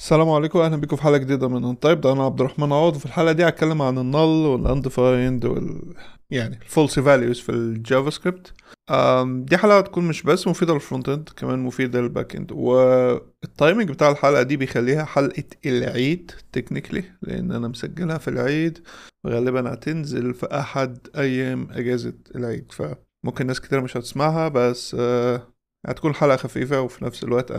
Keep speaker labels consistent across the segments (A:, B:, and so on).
A: السلام عليكم، اهلا بكم في حلقه جديده من انتايب. ده انا عبد الرحمن عوض، وفي الحلقه دي هتكلم عن النل والانديفايند يعني الفولسي فاليوز في الجافا سكريبت. دي حلقه هتكون مش بس مفيده للفرونت اند، كمان مفيده للباك اند. والتايمنج بتاع الحلقه دي بيخليها حلقه العيد تكنيكلي، لان انا مسجلها في العيد، غالبا هتنزل في احد ايام اجازه العيد، فممكن ناس كتير مش هتسمعها. بس هتكون حلقه خفيفه، وفي نفس الوقت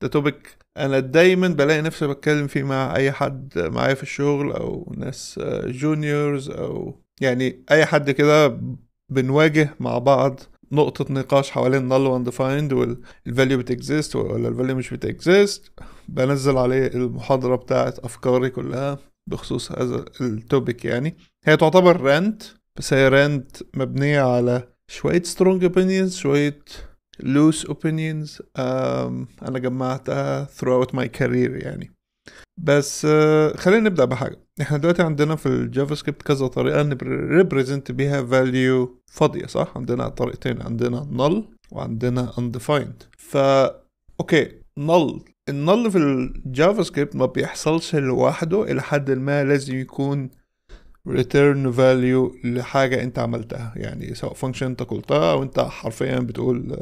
A: ده توبيك انا دايما بلاقي نفسي بتكلم فيه مع اي حد معايا في الشغل، او ناس جونيورز، او يعني اي حد كده بنواجه مع بعض نقطة نقاش حوالين null undefined والvalue بتexist ولا الvalue مش بتexist. بنزل عليه المحاضرة بتاعت أفكاري كلها بخصوص هذا التوبيك. يعني هي تعتبر رانت، بس هي رانت مبنية على شوية strong opinions، شوية loose opinions. أنا جمعتها throughout my career يعني. بس خلينا نبدأ بحاجة. احنا دلوقتي عندنا في الجافا سكريبت كذا طريقة نريبريزنت بيها value فاضية، صح؟ عندنا طريقتين، عندنا null وعندنا undefined. اوكي، النل في الجافا سكريبت ما بيحصلش لوحده، إلى حد ما لازم يكون return value لحاجة انت عملتها، يعني سواء function انت قلتها او انت حرفيا بتقول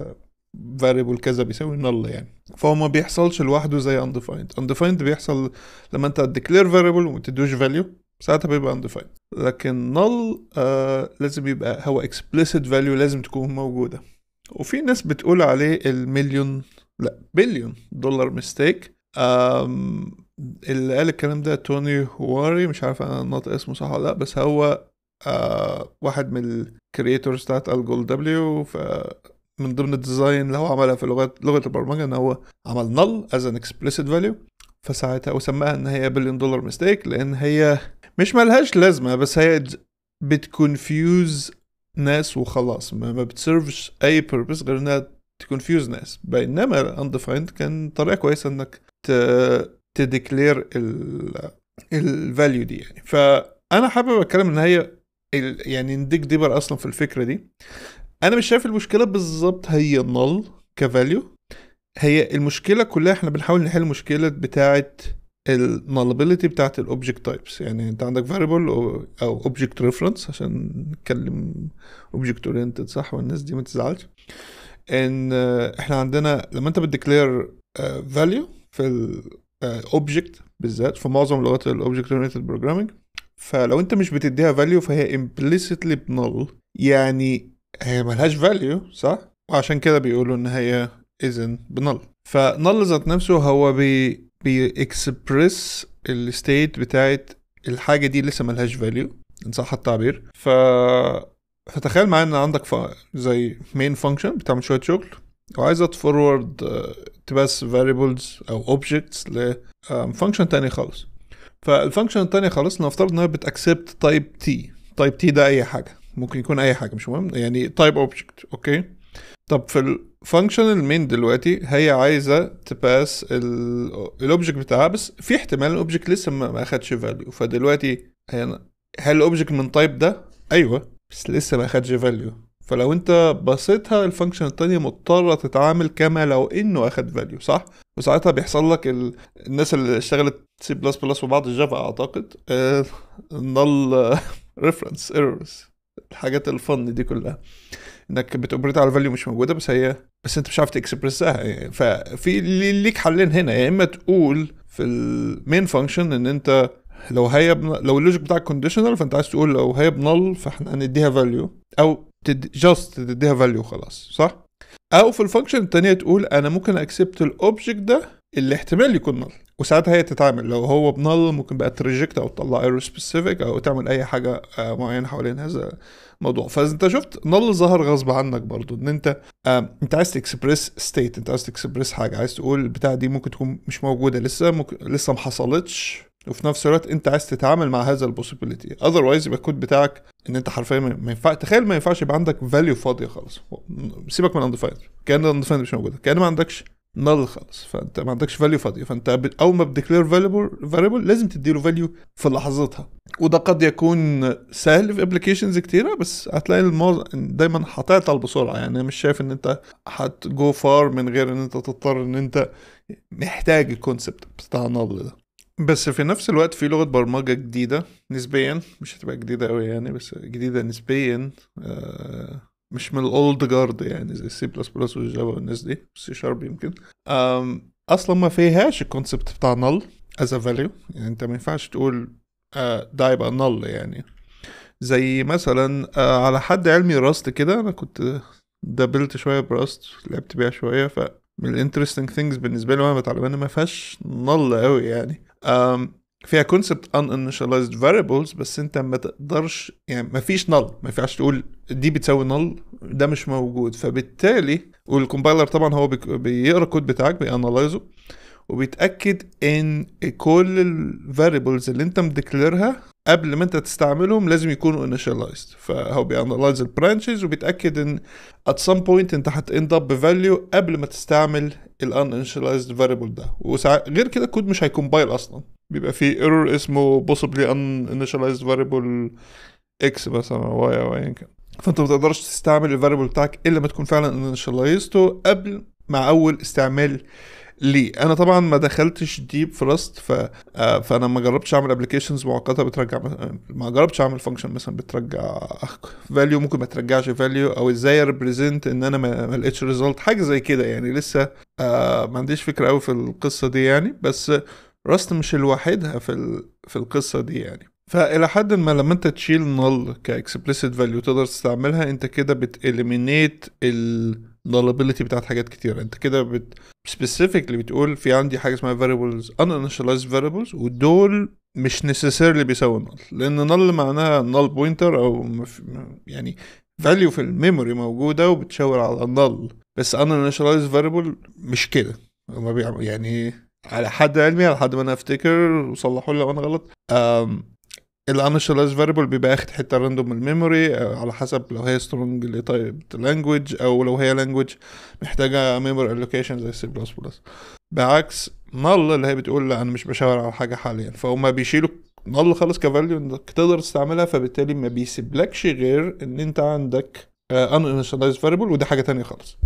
A: variable كذا بيساوي null يعني. فهو ما بيحصلش لوحده زي undefined بيحصل لما انت declare variable وما تدوش value، ساعتها بيبقى undefined. لكن null لازم يبقى هو explicit value، لازم تكون موجودة. وفي ناس بتقول عليه المليون، لا بليون دولار ميستيك. اللي قال الكلام ده توني هواري، مش عارف انا نطق اسمه صح ولا لا، بس هو واحد من الكرياتورز بتاعت الجول دبليو. من ضمن الديزاين اللي هو عملها في لغة البرمجة ان هو عمل null as an explicit value، فساعتها وسماها ان هي بليون دولار ميستيك، لان هي مش ملهاش لازمة، بس هي بتكونفيوز ناس وخلاص، ما بتسيرفش اي purpose غير انها تكونفيوز ناس. بينما undefined كان طريقة كويسة انك تديكلير الفاليو دي يعني. فانا حابب اتكلم ان هي يعني نديك ديبر اصلا في الفكرة دي. انا مش شايف المشكلة بالظبط هي null كفاليو، هي المشكلة كلها احنا بنحاول نحل مشكلة بتاعة النالبيليتي بتاعة الاوبجكت تايبس. يعني انت عندك variable او object reference، عشان نتكلم object oriented صح والناس دي ما تزعلش. ان احنا عندنا لما انت بتديكلير value في الاوبجكت بالذات في معظم لغات الاوبجكت oriented programming، فلو انت مش بتديها value فهي implicitly null، يعني هي ملهاش value، صح؟ وعشان كده بيقولوا ان هي اذن بنل. فنل ذات نفسه هو بيكسبرس الستيت بتاعت الحاجة دي لسه ملهاش value ان صح التعبير. فتخيل معايا ان عندك زي main function بتعمل شوية شغل، وعايزة تفورورد تباس variables او objects لفانكشن تاني خالص. فالفانكشن التانية خالص نفترض انها بتاكسبت تايب تي. تايب تي ده اي حاجة، ممكن يكون اي حاجة مش مهم، يعني تايب اوبجكت. اوكي، طب في الفانكشن المين دلوقتي هي عايزه تباس الاوبجكت بتاعها، بس في احتمال الاوبجكت لسه ما اخدش فاليو. فدلوقتي هل الاوبجكت من تايب ده؟ ايوه، بس لسه ما اخدش فاليو. فلو انت بصيتها الفانكشن التانية مضطرة تتعامل كما لو انه اخد فاليو، صح؟ وساعتها بيحصل لك الناس اللي اشتغلت سي بلس بلس وبعض الجافا اعتقد null reference errors، الحاجات الفن دي كلها، انك بتوبريت على فاليو مش موجوده، بس انت مش عارف تكسبرسها يعني. ففي ليك حلين هنا، يا اما تقول في المين فانكشن ان انت لو اللوجيك بتاعك كونديشنال، فانت عايز تقول لو هي بنل فاحنا هنديها فاليو، او جاست تديها فاليو خلاص، صح؟ او في الفانكشن التانية تقول انا ممكن اكسبت الاوبجكت ده اللي احتمال يكون نل، وساعتها هي تتعامل لو هو بنل ممكن بقى تريجكت او تطلع ايرور سبيسيفيك او تعمل اي حاجه معينه حوالين هذا الموضوع. فانت شفت نل ظهر غصب عنك برضو، ان انت عايز تكسبريس ستيت، انت عايز تكسبريس حاجه، عايز تقول البتاع دي ممكن تكون مش موجوده لسه، لسه ما حصلتش، وفي نفس الوقت انت عايز تتعامل مع هذا البوسيبيليتي. اذروايز يبقى الكود بتاعك ان انت حرفيا ما ينفع، تخيل ما ينفعش يبقى عندك فاليو فاضيه خالص. سيبك من الانديفايند، كان الانديفايند مش موجوده، كان ما عندكش نل خالص، فانت ما عندكش فاليو فاضيه، فانت اول ما بتديكلير فاليبل لازم تديله فاليو في لحظتها. وده قد يكون سهل في ابلكيشنز كتيره، بس هتلاقي دايما هتعطل بسرعه. يعني انا مش شايف ان انت هتجو فار من غير ان انت تضطر ان انت محتاج الكونسبت بتاع نل ده. بس في نفس الوقت في لغه برمجه جديده نسبيا، مش هتبقى جديده قوي يعني، بس جديده نسبيا، مش من الاولد جارد يعني زي السي بلس بلس والجافا والناس دي، سي شارب يمكن. اصلا ما فيهاش الكونسبت بتاع null as a value. يعني انت ما ينفعش تقول ده يبقى null يعني. زي مثلا على حد علمي راست كده، انا كنت دبلت شويه براست، لعبت بيها شويه، من الانترستنج ثينجز بالنسبه لي وانا بتعلمها ما فيهاش null قوي يعني. فيها كونسبت uninitialized variables، بس انت ما تقدرش يعني، ما فيش null، ما ينفعش تقول دي بتساوي null، ده مش موجود. فبالتالي والكومبايلر طبعا هو بيقرا الكود بتاعك، بيانالايزه، وبيتاكد ان كل الفاريبلز اللي انت مديكليرها قبل ما انت تستعملهم لازم يكونوا initialized. فهو بيانالايز البرانشز وبيتاكد ان at some point انت هتend up بفاليو قبل ما تستعمل uninitialized variable ده. غير كده الكود مش هيكمبايل اصلا، بيبقى فيه ايرور اسمه possibly uninitialized variable x مثلا او y او ايا كان. فانت ما تقدرش تستعمل الفاريبل بتاعك الا ما تكون فعلا initialized قبل مع اول استعمال ليه. انا طبعا ما دخلتش ديب في راست، فانا ما جربتش اعمل ابلكيشنز معقده بترجع، ما جربتش اعمل فانكشن مثلا بترجع فاليو ممكن ما ترجعش فاليو، او ازاي ريبريزنت ان انا ما لقيتش ريزلت، حاجه زي كده يعني. لسه ما عنديش فكره قوي في القصه دي يعني. بس راست مش الوحيدها في القصه دي يعني. فإلى حد ما لما انت تشيل null كاكسبلسيت فاليو تقدر تستعملها، انت كده بتإليمينيت النالابيلتي بتاعت حاجات كتير. انت كده specifically بتقول في عندي حاجة اسمها variables uninitialized variables، ودول مش necessarily بيساوي null، لأن null معناها null pointer أو يعني value في الميموري موجودة وبتشاور على null. بس uninitialized variable مش كده، هما بيعمل يعني على حد علمي، على حد ما انا افتكر وصلحوا لي لو انا غلط، الانيشاليز فاريبل بيبقى اخد حته راندوم من الميموري على حسب لو هي سترونج تايب لانجويج، او لو هي لانجويج محتاجه ميموري الوكيشن زي سي بلس بلس. بعكس نل اللي هي بتقول لا انا مش بشاور على حاجه حاليا، فهم بيشيلوا نل خالص كفاليو انك تقدر تستعملها، فبالتالي ما بيسيبلكش غير ان انت عندك انيشاليز فاريبل، ودي حاجه تانية خالص.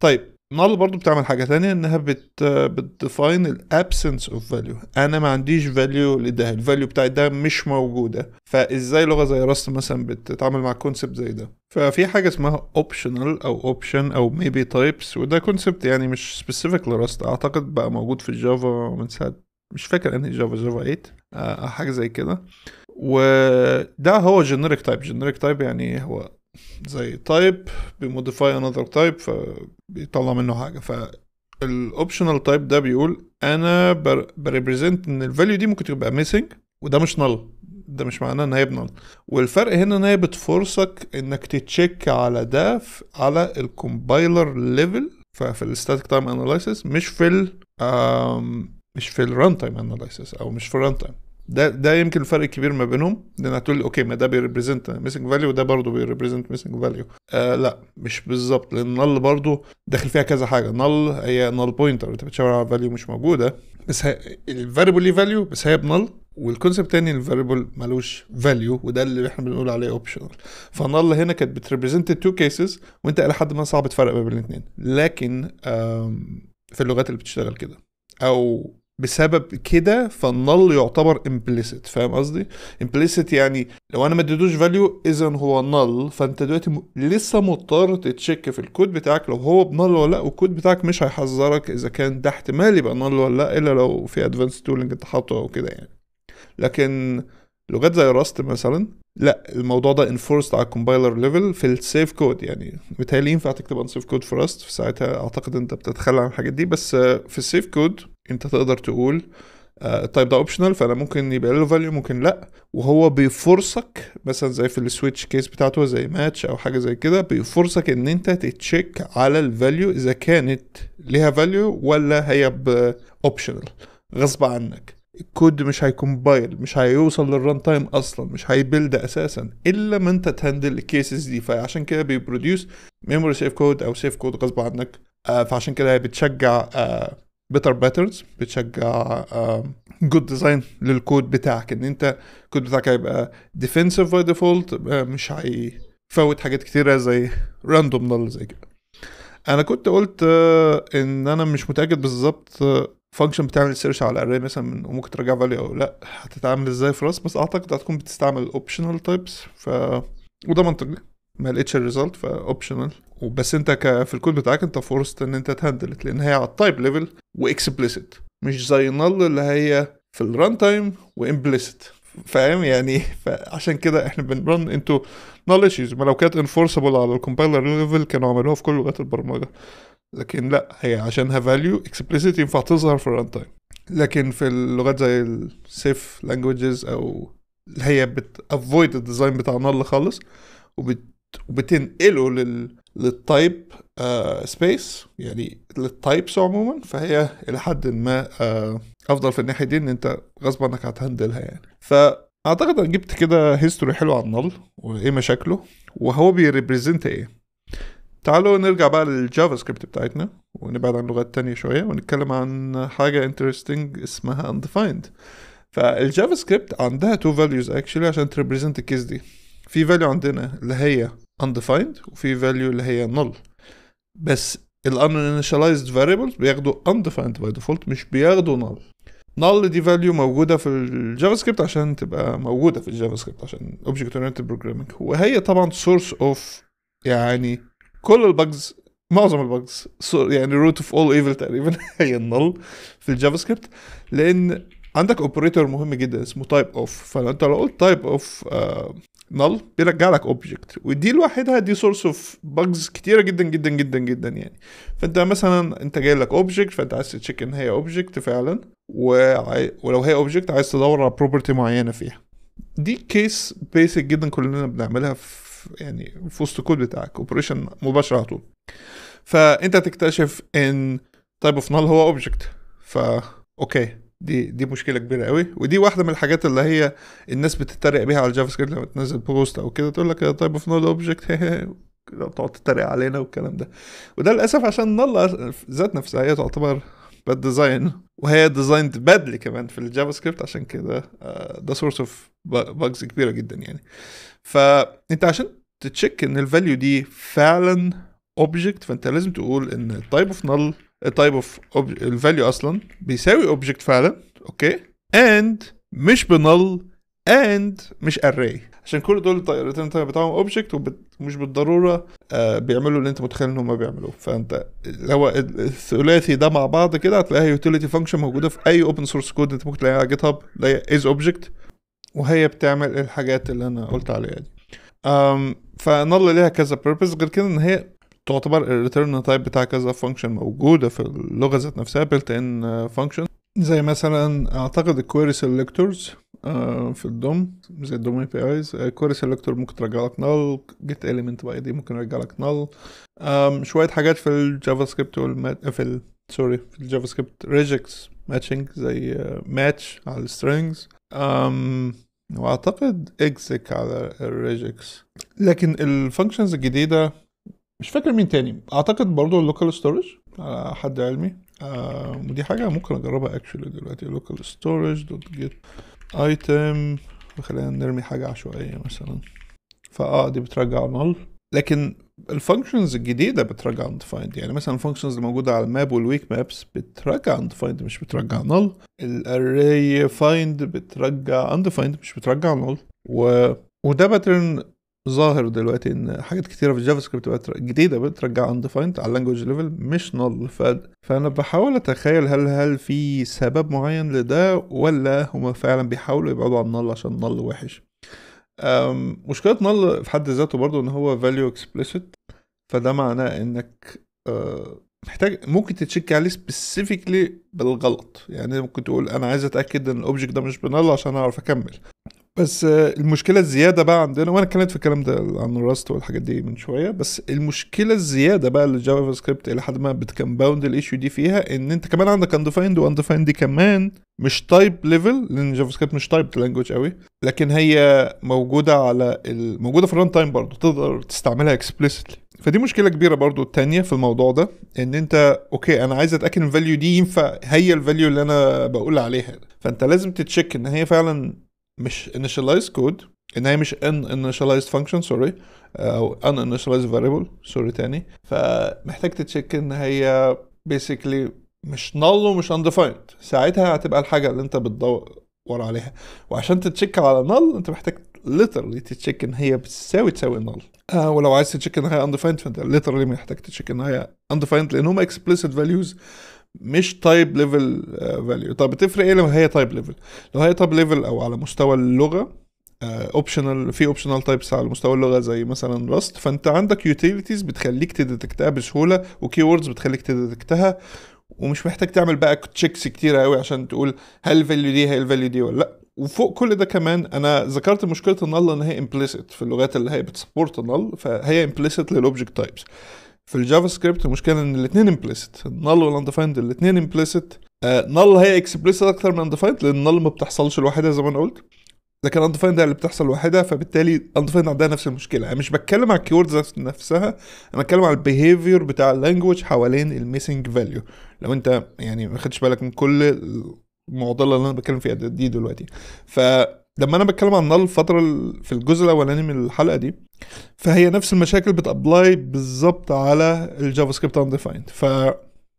A: طيب null برضو بتعمل حاجة تانية، انها بتديفاين الابسنس اوف فاليو. انا ما عنديش فاليو لده، الفاليو بتاعي ده مش موجودة، فازاي لغة زي راست مثلا بتتعامل مع كونسبت زي ده؟ ففي حاجة اسمها optional او option او maybe types، وده كونسبت يعني مش specific لراست، اعتقد بقى موجود في الجافا من ساعة، مش فاكر انهي جافا 8 حاجة زي كده. وده هو generic type يعني هو زي تايب بموديفاي انذر تايب فبيطلع منه حاجه. فالاوبشنال تايب ده بيقول انا بريبريزنت ان الفاليو دي ممكن تبقى ميسنج، وده مش نل، ده مش معناه ان هي بنل. والفرق هنا ان هي بتفرصك انك تتشيك على ده على الكومبايلر ليفل، ففي الستاتيك تايم اناليسيس، مش في الران تايم اناليسيس، او مش في الران تايم. ده يمكن الفرق الكبير ما بينهم، لان هتقول اوكي ما ده بيريبريزنت ميسنج فاليو وده برضه بيريبريزنت ميسنج فاليو. لا مش بالظبط، لان نل برضه داخل فيها كذا حاجه. نل هي نل بوينتر، انت بتشاور على فاليو مش موجوده، بس الفاريبل ليه فاليو بس هي بنل. والكونسيبت تاني الفاريبل ملوش فاليو، وده اللي احنا بنقول عليه اوبشنال. فنل هنا كانت بتريبريزنت تو كيسز، وانت الى حد ما صعب تفرق بين الاثنين. لكن في اللغات اللي بتشتغل كده او بسبب كده فالنل يعتبر implicit. فاهم قصدي؟ implicit يعني لو انا ما اديتوش فاليو اذا هو نل، فانت دلوقتي لسه مضطر تتشيك في الكود بتاعك لو هو بنل ولا لا، والكود بتاعك مش هيحذرك اذا كان ده احتمال يبقى نل ولا لا، الا لو في ادفانس تولينج انت حاطه او كده يعني. لكن لغات زي راست مثلا لا، الموضوع ده انفورست على الكومبايلر ليفل في السيف كود. يعني متهيألي ينفع تكتب ان سيف كود في راست، في ساعتها اعتقد انت بتتخلى عن الحاجات دي. بس في السيف كود انت تقدر تقول التايب ده اوبشنال، فانا ممكن يبقى له فاليو ممكن لا، وهو بيفرصك مثلا زي في السويتش كيس بتاعته زي ماتش او حاجه زي كده، بيفرصك ان انت تتشيك على الفاليو اذا كانت ليها فاليو ولا هي باوبشنال غصب عنك. الكود مش هيكمبايل، مش هيوصل للران تايم اصلا، مش هيبيلد اساسا الا ما انت تهندل الكيسز دي. فعشان كده بيبروديوس ميموري سيف كود او سيف كود غصب عنك فعشان كده هي بتشجع better patterns، بتشجع good design للكود بتاعك، ان انت الكود بتاعك هيبقى defensive by default، مش هيفوت حاجات كتيرة زي random null زي كده. انا كنت قلت ان انا مش متأكد بالظبط فانكشن بتعمل سيرش على array مثلا وممكن ترجع value او لا هتتعامل ازاي في راس، بس اعتقد هتكون بتستعمل optional types، وده منطقي، ما لقيتش الريزلت فاوبشنال. وبس انت في الكود بتاعك انت فورست ان انت تهندلت، لان هي على التايب ليفل واكسبليسيت، مش زي نل اللي هي في الران تايم وامبليسيت، فاهم يعني؟ فعشان كده احنا بنرن انتو نل ايشوز. ما لو كانت انفورسبل على الكومبايلر ليفل كانوا عملوها في كل لغات البرمجه، لكن لا، هي عشانها فاليو اكسبليسيت ينفع تظهر في الران تايم. لكن في اللغات زي السيف لانجويجز او اللي هي بتافويد الديزاين بتاع نل خالص وبتنقله للتايب سبيس، يعني للتايبس عموما، فهي الى حد ما افضل في الناحيه دي، ان انت غصب عنك هتهندلها يعني. فاعتقد انا جبت كده هيستوري حلو عن النل وايه مشاكله وهو بيريبريزنت ايه. تعالوا نرجع بقى للجافا سكريبت بتاعتنا ونبعد عن لغات تانية شوية ونتكلم عن حاجة انترستنج اسمها undefined. فالجافا سكريبت عندها two values actually عشان تريبريزنت الكيس دي. في value عندنا اللي هي undefined وفي value اللي هي null، بس ال uninitialized variables بياخدوا undefined by default، مش بياخدوا null. null دي value موجودة في الجافا سكريبت عشان تبقى موجودة في الجافا سكريبت عشان object oriented programming، وهي طبعا source of يعني كل البجز، معظم البجز يعني root of all evil تقريبا هي النل في الجافا سكريبت، لان عندك اوبريتور مهم جدا اسمه تايب اوف. فانت لو قلت تايب اوف نل بيرجع لك اوبجكت، ودي لوحدها دي سورس اوف بجز كتيره جدا جدا جدا جدا يعني. فانت مثلا انت جاي لك اوبجكت، فانت عايز تشيك ان هي اوبجكت فعلا، ولو هي اوبجكت عايز تدور على بروبرتي معينه فيها. دي كيس بيسك جدا كلنا بنعملها في يعني في وسط الكود بتاعك، اوبريشن مباشر على طول. فانت تكتشف ان تايب اوف نل هو اوبجكت، اوكي دي مشكله كبيره قوي، ودي واحده من الحاجات اللي هي الناس بتتريق بيها على الجافا سكريبت لما تنزل بوست او كده، تقول لك تايب اوف نل اوبجكت تقعد تتريق علينا والكلام ده. وده للاسف عشان نل ذات نفسها هي تعتبر باد ديزاين، وهي ديزايند بادلي كمان في الجافا سكريبت، عشان كده ده سورس اوف باجز كبيره جدا يعني. فانت عشان تتشيك ان الفاليو دي فعلا اوبجكت، فانت لازم تقول ان التايب اوف نل التايب اوف الفاليو اصلا بيساوي اوبجكت فعلا، اوكي، اند مش بنل اند مش array، عشان كل دول الريتيرن تايب بتاعهم اوبجكت ومش بالضروره بيعملوا اللي انت متخيل ان هم بيعملوه. فانت لو الثلاثي ده مع بعض كده هتلاقيها يوتيليتي فانكشن موجوده في اي اوبن سورس كود انت ممكن تلاقيها على جيت هاب، اللي هي از اوبجكت، وهي بتعمل الحاجات اللي انا قلت عليها دي. فنل ليها كذا purpose غير كده، ان هي تعتبر الريتيرن تايب بتاع كذا فانكشن موجوده في اللغه ذات نفسها built in function، زي مثلا اعتقد الكويري سيلكتورز في الدوم، زي الدوم اي بي ايز. كويري سيلكتور ممكن ترجع لك نل، جيت اليمنت باي دي ممكن يرجع لك نل. شويه حاجات في الجافا سكريبت في الجافا سكريبت ريجكس ماتشنج زي ماتش على السترينجز، واعتقد اكزيك على الريجكس. لكن الفانكشنز الجديده مش فاكر مين تاني، اعتقد برضو اللوكال ستورج على حد علمي. ودي حاجه ممكن اجربها اكشولي دلوقتي، لوكال ستورج دوت جيت ايتم، خلينا نرمي حاجه عشوائيه مثلا، دي بترجع null. لكن الفانكشنز الجديده بترجع undefined، يعني مثلا الفانكشنز اللي موجوده على الماب والويك مابس بترجع undefined مش بترجع null. الاري find بترجع undefined مش بترجع null. وده باترن ظاهر دلوقتي ان حاجات كتيره في الجافا سكريبت جديده بترجع undefined على اللانجوج ليفل مش null. فانا بحاول اتخيل هل في سبب معين لده، ولا هما فعلا بيحاولوا يبعدوا عن null عشان null وحش. مشكله null في حد ذاته برضو ان هو value explicit، فده معناه انك محتاج ممكن تتشيك عليه specifically بالغلط. يعني ممكن تقول انا عايز اتاكد ان الاوبجكت ده مش بنل عشان اعرف اكمل، بس المشكله الزياده بقى عندنا، وانا اتكلمت في الكلام ده عن الراست والحاجات دي من شويه، بس المشكله الزياده بقى اللي جافا سكريبت الى حد ما بتكمباوند الايشيو دي فيها، ان انت كمان عندك انديفايند، وانديفايند دي كمان مش تايب ليفل، لان جافا سكريبت مش تايب لانجوج قوي، لكن هي موجوده موجوده في الران تايم برضه، تقدر تستعملها اكسبليسيتلي. فدي مشكله كبيره برضو التانية في الموضوع ده، ان انت اوكي انا عايز اتاكد ان الفاليو دي ينفع هي الفاليو اللي انا بقول عليها، فانت لازم تتشيك ان هي فعلا مش initialize code، ان هي مش ان initialized function سوري، او ان initialized variable سوري تاني. فمحتاج تتشيك ان هي basically مش null ومش undefined، ساعتها هتبقى الحاجة اللي انت بتدور عليها. وعشان تتشيك على null انت محتاج literally تتشيك ان هي تساوي null. ولو عايز تتشيك ان هي undefined فانت literally محتاج تتشيك ان هي undefined، لان هما explicit values مش تايب ليفل فاليو. طب بتفرق ايه لما هي تايب ليفل؟ لو هي تايب ليفل او على مستوى اللغه، اوبشنال، في اوبشنال تايبس على مستوى اللغه زي مثلا راست، فانت عندك يوتيليتيز بتخليك تديتكتها بسهوله، وكي ووردز بتخليك تديتكتها، ومش محتاج تعمل بقى تشيكس كتير قوي عشان تقول هل الفاليو دي هي الفاليو دي ولا لا. وفوق كل ده كمان انا ذكرت مشكله النل ان هي امبليسيت في اللغات اللي هي بتسبورت النل، فهي امبليسيت للاوبجكت تايبس. في الجافا سكريبت المشكله ان الاثنين امبليسيت، النل والاندفايند الاثنين امبليسيت. نل هي اكسبليسيت اكتر من اندفايند، لان النل ما بتحصلش لوحدها زي ما انا قلت، لكن اندفايند هي اللي بتحصل لوحدها، فبالتالي اندفايند عندها نفس المشكله. انا مش بتكلم على الكيوردز نفسها، انا بتكلم على البيهيفير بتاع اللانجوج حوالين الميسنج فاليو. لو انت يعني ما خدتش بالك من كل المعضله اللي انا بتكلم فيها دي دلوقتي، فلما انا بتكلم عن النل الفتره في الجزء الاولاني من الحلقه دي، فهي نفس المشاكل بتابلاي بالظبط على الجافا سكريبت انديفايند،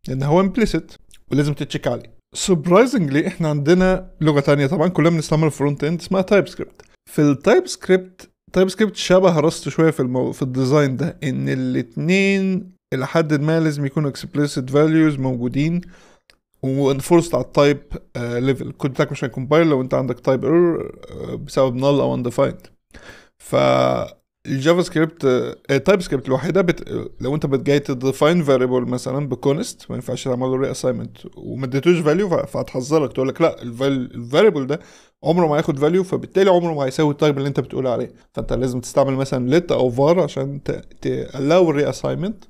A: ان هو امبليسيت ولازم تتشيك عليه. سربرايزنجلي احنا عندنا لغه تانية طبعا كلنا بنستعمل فرونت اند اسمها تايب سكريبت. في التايب سكريبت، تايب سكريبت شبه راست شويه في الديزاين ده، ان الاثنين الى حد ما لازم يكونوا explicit values موجودين وانفورست على التايب ليفل. الكود بتاعك مش هيكمبايل لو انت عندك تايب ايرور بسبب null او undefined. فالجافا سكريبت التايب سكريبت الوحيده لو انت جاي تديفاين فاريبل مثلا بكونست، ما ينفعش تعمل له ري اساينمنت وما اديتوش فاليو، فهتحذرك تقول لك لا الفاريبل ده عمره ما هياخد فاليو، فبالتالي عمره ما هيساوي التايب اللي انت بتقول عليه. فانت لازم تستعمل مثلا ليت او فار عشان تالاو الري اساينمنت.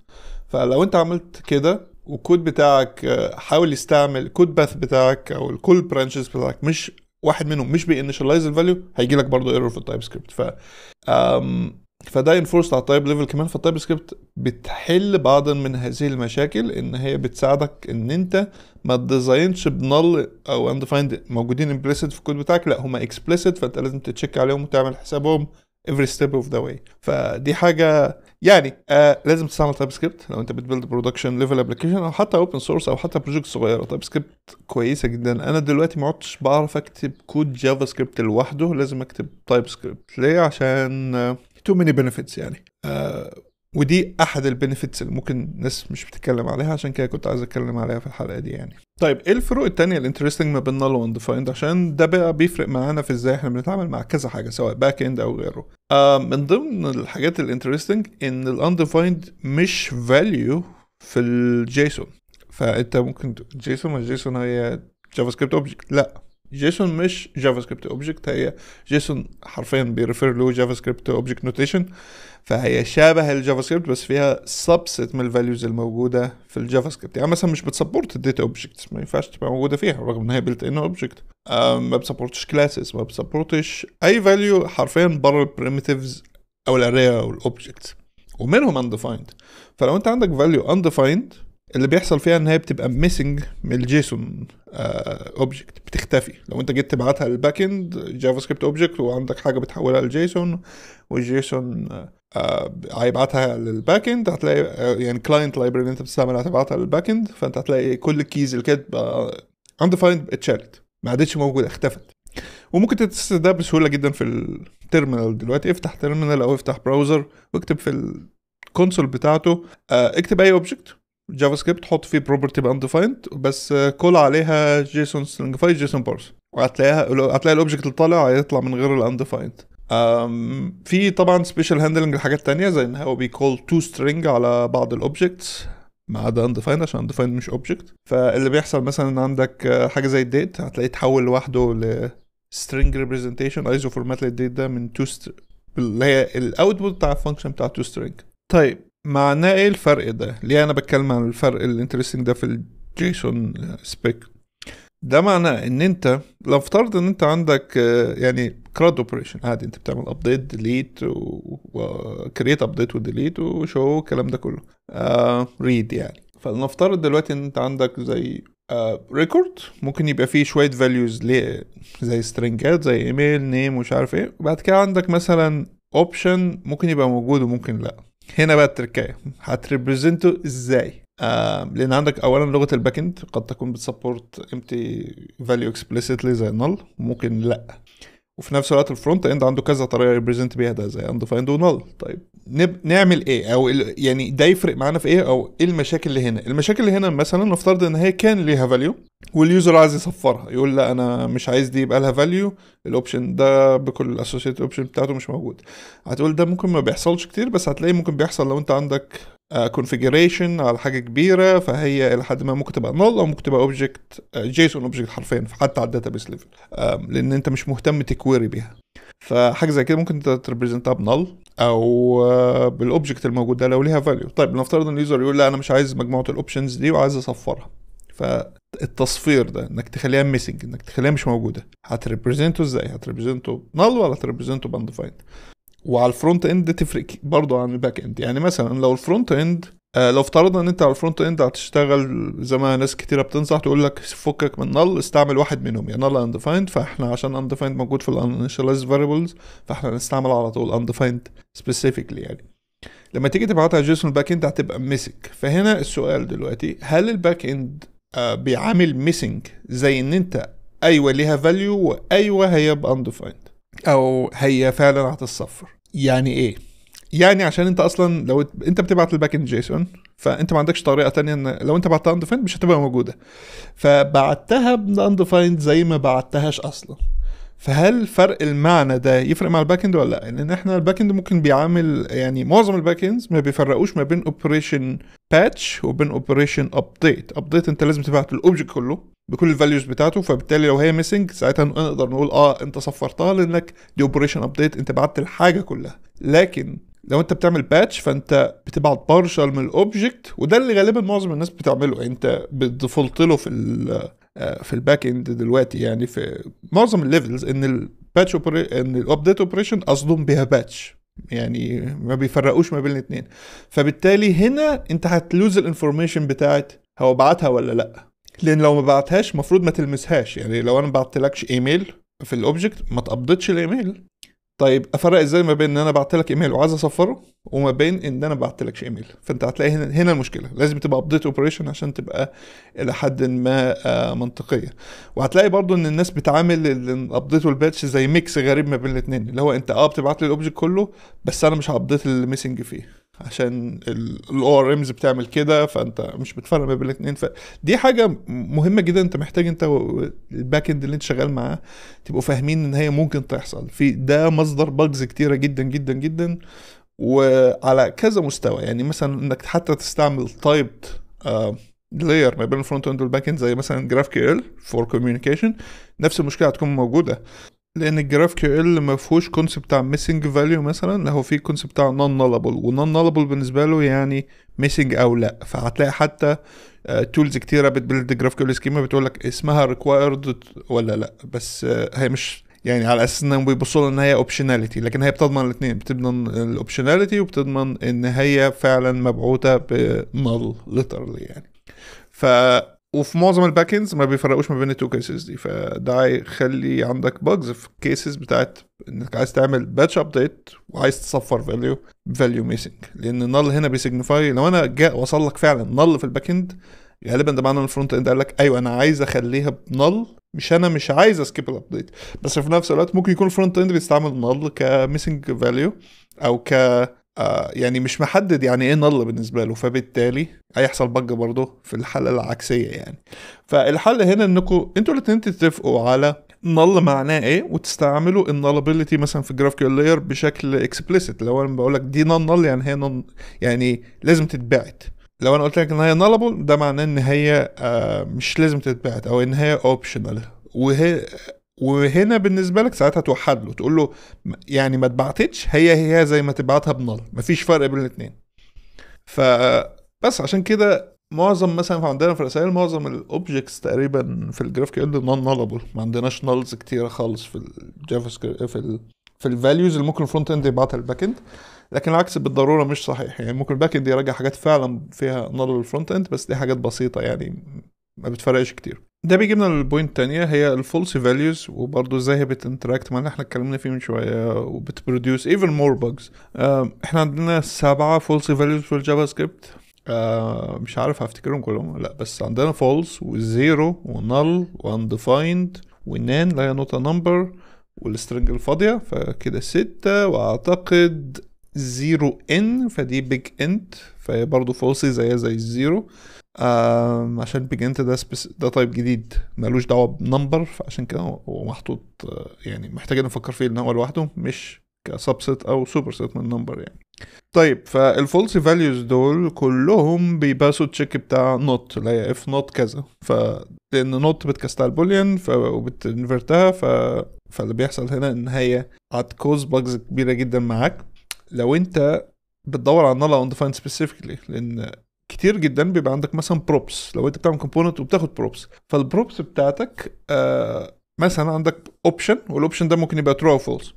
A: فلو انت عملت كده والكود بتاعك حاول يستعمل كود باث بتاعك او الكل برانشز بتاعك مش واحد منهم مش بينيشاليز الفاليو، هيجي لك برضه ايرور في التايب سكريبت. فده انفورست على التايب ليفل كمان. فالتايب سكريبت بتحل بعض من هذه المشاكل، ان هي بتساعدك ان انت ما تديزاينش بنل او اندفايند موجودين امبليسيت في الكود بتاعك، لا هما اكسبليسيت، فانت لازم تتشيك عليهم وتعمل حسابهم every step of the way. فدي حاجه يعني لازم تستعمل تايب سكريبت لو انت بتبيلد برودكشن ليفل ابلكيشن او حتى اوبن سورس او حتى بروجكت صغيره. تايب سكريبت كويسه جدا. انا دلوقتي ما عدتش بعرف اكتب كود جافا سكريبت لوحده، لازم اكتب تايب سكريبت. ليه؟ عشان تو ماني بنفيتس يعني. ودي احد البنفيتس اللي ممكن ناس مش بتتكلم عليها، عشان كده كنت عايز اتكلم عليها في الحلقه دي يعني. طيب ايه الفروق التانية الانترستنج ما بين null واندفايند؟ عشان ده بقى بيفرق معانا في ازاي احنا بنتعامل مع كذا حاجه سواء باك اند او غيره. من ضمن الحاجات الانترستنج ان الاندفايند مش فاليو في الجيسون. فانت ممكن جيسون هي جافا سكريبت اوبجكت، لا جيسون مش جافا سكريبت اوبجكت، هي جيسون حرفيا بيرفير له جافا سكريبت اوبجكت نوتيشن. فهي شبه الجافا سكريبت بس فيها سبست من الفاليوز الموجوده في الجافا سكريبت. يعني مثلا مش بتسبورت الداتا اوبجكتس، ما ينفعش تبقى موجوده فيها رغم ان هي بيلت ان اوبجكت. ما بتسبورتش كلاسز، ما بتسبورتش اي فاليو حرفيا بره البريميتيفز او الاري او الاوبجكتس، ومنهم اندفايند. فلو انت عندك فاليو اندفايند اللي بيحصل فيها ان هي بتبقى ميسنج من الجيسون اوبجكت، بتختفي. لو انت جيت تبعتها للباك اند جافا سكريبت اوبجكت وعندك حاجه بتحولها لجيسون، والجيسون هيبعتها للباك اند، هتلاقي يعني كلاينت لايبرري اللي انت بتستعملها هتبعتها للباك اند، فانت هتلاقي كل الكيز اللي كانت اندفايند اتشالت، ما عادتش موجوده، اختفت. وممكن تتست ده بسهوله جدا في التيرمينال. دلوقتي افتح تيرمينال او افتح براوزر واكتب في الكونسول بتاعته اكتب اي اوبجكت جافا سكريبت، حط فيه بروبرتي باندفايند بس كول عليها جيسون سترينجفاي جيسون بارس، هتلاقي الاوبجكت اللي طالع هيطلع من غير الاندفايند. في طبعا سبيشال هاندلنج لحاجات تانية زي ان هو بيكول تو سترينج على بعض الاوبجكتس ما عدا undefined عشان undefined مش object. فاللي بيحصل مثلا عندك حاجة زي الديت هتلاقيه تحول لوحده string representation ISO format للديت ده من اللي هي الاوتبوت بتاع الفانكشن بتاع to string. طيب معناه ايه الفرق ده؟ ليه انا بتكلم عن الفرق الانترستنج ده في الجيسون سبيك؟ ده معناه ان انت لو افترض ان انت عندك يعني كراد اوبريشن عادي، انت بتعمل ابديت ديليت وكريت ابديت وديليت وشو الكلام ده كله ريد يعني. فلنفترض دلوقتي ان انت عندك زي ريكورد ممكن يبقى فيه شويه فاليوز زي سترنجات زي ايميل نيم ومش عارف ايه، وبعد كده عندك مثلا اوبشن ممكن يبقى موجود وممكن لا. هنا بقى التركية هتريبريزنته ازاي؟ لان عندك اولا لغه الباك اند قد تكون بتسبورت امتي فاليو اكسبليسيتلي زي null وممكن لا، وفي نفس الوقت الفرونت اند عنده كذا طريقه يريبريزنت بيها ده زي undefined و null. طيب نعمل ايه؟ او يعني ده يفرق معانا في ايه؟ او ايه المشاكل اللي هنا؟ المشاكل اللي هنا مثلا نفترض ان هي كان ليها فاليو واليوزر عايز يصفرها، يقول لا انا مش عايز دي يبقى لها فاليو، الاوبشن ده بكل الاسوشيت اوبشن بتاعته مش موجود. هتقول ده ممكن ما بيحصلش كتير، بس هتلاقيه ممكن بيحصل لو انت عندك configuration على حاجه كبيره، فهي لحد ما ممكن تبقى null او ممكن تبقى اوبجكت جيسون اوبجكت حرفيا حتى على الداتابيس ليفل، لان انت مش مهتم تكويري بيها. فحاجه زي كده ممكن تريبريزنتها بنل او بالاوبجكت الموجود ده لو ليها فاليو. طيب نفترض ان اليوزر يقول لا انا مش عايز مجموعه الاوبشنز دي وعايز اصفرها، فالتصفير ده انك تخليها ميسنج، انك تخليها مش موجوده، هتريبريزنته ازاي؟ هتريبريزنته نل ولا هتريبريزنته باندفايند؟ وعلى الفرونت اند تفرق برضه عن الباك اند. يعني مثلا لو الفرونت اند لو افترضنا ان انت على الفرونت اند هتشتغل زي ما ناس كتيره بتنصح تقول لك فكك من null، استعمل واحد منهم يا null undefined، فاحنا عشان undefined موجود في uninitialized variables فاحنا نستعمل على طول undefined specifically. يعني لما تيجي تبعتها جيسون الباك اند هتبقى ميسنج. فهنا السؤال دلوقتي، هل الباك اند بيعامل ميسنج زي ان انت ايوه ليها فاليو وايوه هيبقى undefined او هي فعلا هتتصفر؟ يعني ايه؟ يعني عشان انت اصلا لو انت بتبعت الباك اند جيسون فانت ما عندكش طريقه تانية ان لو انت بعتها undefined مش هتبقى موجوده، فبعتها undefined زي ما بعتهاش اصلا. فهل فرق المعنى ده يفرق مع الباك اند ولا لا؟ لان احنا الباك اند ممكن بيعامل، يعني معظم الباك اندز ما بيفرقوش ما بين اوبريشن باتش وبين اوبريشن ابديت انت لازم تبعت الاوبجكت كله بكل الفاليوز بتاعته، فبالتالي لو هي ميسنج ساعتها نقدر نقول انت صفرتها لانك دي اوبريشن ابديت، انت بعت الحاجه كلها. لكن لو انت بتعمل باتش فانت بتبعت بارشال من الاوبجكت، وده اللي غالبا معظم الناس بتعمله. انت بتديفولت له في الباك اند دلوقتي، يعني في معظم الليفلز ان الباتش ان الابديت اوبريشن قصدهم بيها باتش، يعني ما بيفرقوش ما بين الاثنين. فبالتالي هنا انت هتلوز الانفورميشن بتاعت هو بعتها ولا لا، لان لو ما بعتهاش المفروض ما تلمسهاش. يعني لو انا بعتلكش ايميل في الاوبجكت ما تقبضتش الايميل. طيب افرق ازاي ما بين ان انا بعت لك ايميل وعايز اصفره وما بين ان انا بعت لكش ايميل؟ فانت هتلاقي هنا المشكله، لازم تبقى ابديت اوبريشن عشان تبقى الى حد ما منطقيه. وهتلاقي برضو ان الناس بتعامل الابديت والباتش زي ميكس غريب ما بين الاثنين، اللي هو انت بتبعت لي الاوبجكت كله بس انا مش هابديت الميسنج فيه عشان الاو ار امز بتعمل كده، فانت مش بتفرق ما بين الاثنين. فدي حاجه مهمه جدا، انت محتاج انت الباك اند اللي انت شغال معاه تبقوا فاهمين ان هي ممكن تحصل في ده مصدر باجز كتيره جدا جدا جدا وعلى كذا مستوى. يعني مثلا انك حتى تستعمل تايبد لاير ما بين الفرونت اند والباك اند زي مثلا جراف كيو ال فور كوميونيكيشن، نفس المشكله هتكون موجوده، لان الجراف كيو ال ما فيهوش كونسيبت بتاع ميسنج فاليو مثلا، لا هو في كونسيبت بتاع نون نولابل، ونون نولابل بالنسبه له يعني ميسنج او لا. فهتلاقي حتى تولز كتيره بتبيلد جراف كيو ال سكيما بتقول لك اسمها ريكوايرد ولا لا، بس هي مش يعني على اساس انهم بيبصوا لها ان هي اوبشناليتي، لكن هي بتضمن الاثنين، بتضمن الاوبشناليتي وبتضمن ان هي فعلا مبعوثه بنل ليترالي يعني. ف وفي معظم الباكنز ما بيفرقوش ما بين التو كيسز دي، فده هيخلي عندك باجز في الكيسز بتاعت انك عايز تعمل باتش ابديت وعايز تصفر فاليو ميسنج، لان النل هنا بيسيجنيفاي لو انا جاء وصل لك فعلا نل في الباكند غالبا ده معناه ان الفرونت اند قال لك ايوه انا عايز اخليها بنل، مش عايز اسكيب الابديت. بس في نفس الوقت ممكن يكون الفرونت اند بيستعمل نل كميسنج فاليو او يعني مش محدد يعني ايه نل بالنسبه له، فبالتالي هيحصل بج برضه في الحاله العكسيه يعني. فالحل هنا انكم انتوا الاثنين تتفقوا على نل معناه ايه وتستعملوا النلابيلتي مثلا في الجراف كيو لاير بشكل اكسبليسيت. لو انا بقول لك دي نل يعني هي نل يعني لازم تتبعت. لو انا قلت لك ان هي نلابل ده معناه ان هي مش لازم تتبعت او ان هي اوبشنال، وهي وهنا بالنسبه لك ساعتها توحد له، تقول له يعني ما اتبعتتش، هي زي ما تبعتها بنل، مفيش فرق بين الاثنين. فبس عشان كده معظم مثلا عندنا في الرسائل معظم الاوبجكتس تقريبا في الجراف كيو ال نون نولابل، ما عندناش نولز كتيره خالص في الجافا سكريبت في الفاليوز اللي ممكن الفرونت اند يبعتها للباك اند. لكن العكس بالضروره مش صحيح، يعني ممكن الباك اند يراجع حاجات فعلا فيها نول للفرونت اند، بس دي حاجات بسيطه يعني ما بتفرقش كتير. ده بيجيبنا للبوينت تانية، هي الفولس فاليوز، وبرضه ازاي هي بتنتراكت مع اللي احنا اتكلمنا فيه من شوية وبتبروديوس even more bugs. احنا عندنا 7 فولس فاليوز في الجافا سكريبت. مش عارف هفتكرهم كلهم لا، بس عندنا فولس وزيرو ونل وانديفايند ونان اللي هي نوت نمبر والسترنج الفاضية، فكده 6. واعتقد زيرو ان فدي بيج انت، فهي برضه فولسي زي الزيرو. عشان بيج انت ده تايب جديد مالوش دعوه بنمبر، فعشان كده هو محطوط يعني محتاجين نفكر فيه ان هو لوحده مش كسبست او سوبر سيت من نمبر يعني. طيب فالفولس فاليوز دول كلهم بيباسوا التشيك بتاع نوت اللي هي اف نوت كذا، لان نوت بتكستها البوليان وبتنفرتها فاللي بيحصل هنا ان هي هتكوز باجز كبيره جدا معاك لو انت بتدور على null او undefined specifically، لان كتير جدا بيبقى عندك مثلا بروبس، لو انت بتعمل كومبوننت وبتاخد بروبس، فالبروبس بتاعتك مثلا عندك اوبشن، والاوبشن ده ممكن يبقى ترو او فولس.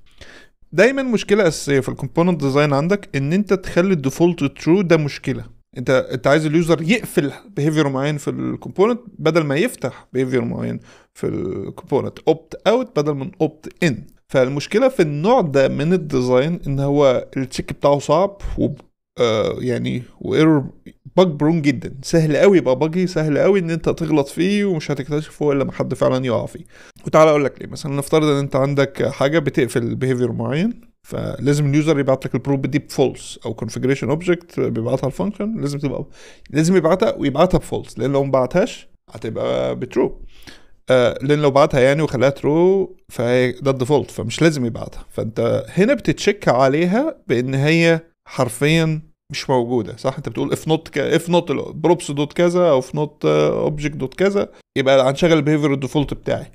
A: دايما مشكله اساسيه في الكومبوننت ديزاين عندك ان انت تخلي الديفولت ترو، ده مشكله. انت عايز اليوزر يقفل بيهيفير معين في الكومبوننت بدل ما يفتح بيهيفير معين في الكومبوننت، اوبت اوت بدل من اوبت ان. فالمشكله في النوع ده من الديزاين ان هو التشيك بتاعه صعب يعني وايرور باج برون جدا، سهل قوي يبقى باجي، سهل قوي ان انت تغلط فيه ومش هتكتشفه الا ما حد فعلا يقع فيه. وتعالى اقول لك ليه. مثلا نفترض ان انت عندك حاجه بتقفل بيهيفير معين، فلازم اليوزر يبعت لك البروب دي بفولس، او كونفيجريشن اوبجكت بيبعتها الفانكشن لازم يبعتها ويبعتها بفولس، لان لو ما بعتهاش هتبقى بترو. لان لو بعتها يعني وخلاها ترو فهي ده الديفولت، فمش لازم يبعتها. فانت هنا بتتشيك عليها بان هي حرفيا مش موجوده، صح؟ انت بتقول اف نوت بروبس دوت كذا او اف نوت اوبجكت دوت كذا، يبقى هنشغل البيهيفير الديفولت بتاعي.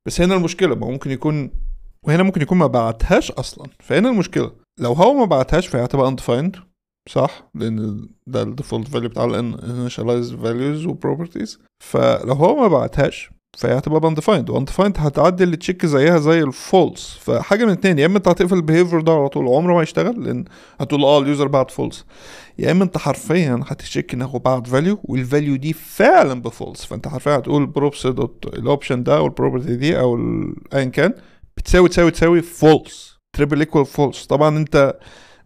A: بس هنا المشكله ما ممكن يكون، وهنا ممكن يكون ما بعتهاش اصلا. فهنا المشكله لو هو ما بعتهاش فهي هتبقى undefined، صح؟ لان ده الديفولت فاليو بتاع الانيشاليز فاليوز وبروبرتيز. فلو هو ما بعتهاش فهي هتبقى undefined، undefined هتعدي التشيك زيها زي الفولس. فحاجه من اتنين، يا اما انت هتقفل البيهيفير ده على طول عمره ما يشتغل، لان هتقول اليوزر بعت فولس، يا اما انت حرفيا هتشيك ان هو بعت فاليو والفاليو دي فعلا بفولس. فانت حرفيا هتقول بروبس دوت الاوبشن ده او البروبرتي دي او ايا كان بتساوي فولس، تريبل ايكوال فولس. طبعا انت